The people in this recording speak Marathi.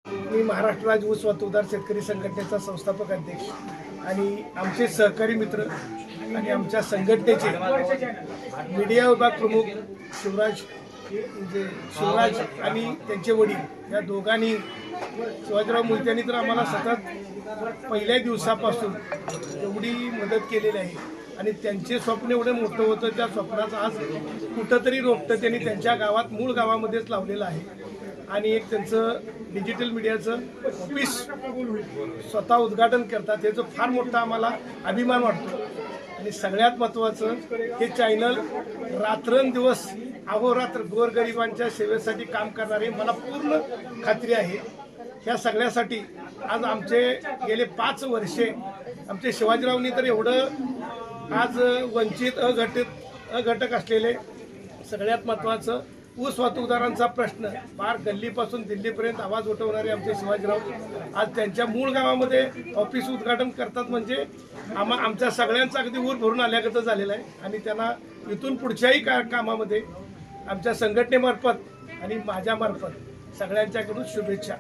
मी महाराष्ट्र राज्य ऊस वाहतूकदार शेतकरी संघटनेचा संस्थापक अध्यक्ष आणि आमचे सहकारी मित्र आणि आमच्या संघटनेचे मीडिया विभाग प्रमुख शिवराज आणि त्यांचे वडील या दोघांनी शिवाजीराव मोहित्यांनी तर आम्हाला सतत पहिल्या दिवसापासून एवढी मदत केलेली आहे आणि त्यांचे स्वप्न एवढं मोठं होतं, त्या स्वप्नाचं आज कुठंतरी रोपटं त्यांनी त्यांच्या गावात मूळ गावामध्येच लावलेलं आहे आणि एक त्यांचं डिजिटल मीडियाचं ऑफिस स्वतः उद्घाटन करतात, याचं फार मोठा आम्हाला अभिमान वाटतो आणि सगळ्यात महत्त्वाचं हे चॅनल रात्रंदिवस अहोरात्र गोरगरिबांच्या सेवेसाठी काम करणारे मला पूर्ण खात्री आहे। ह्या सगळ्यासाठी आज आमचे गेले 5 वर्षे आमचे शिवाजीरावनी तर एवढं आज वंचित अघटक असलेले सगळ्यात महत्त्वाचं ऊस वाहतूकदारांचा प्रश्न फार गल्लीपासून दिल्लीपर्यंत आवाज उठवणारे आमचे शिवाजीराव आज त्यांच्या मूळ गावामध्ये ऑफिस उद्घाटन करतात म्हणजे आमच्या सगळ्यांचा अगदी ऊर भरून आल्यागत झालेला आहे आणि त्यांना इथून पुढच्याही कामामध्ये आमच्या संघटनेमार्फत आणि माझ्यामार्फत सगळ्यांच्याकडून शुभेच्छा।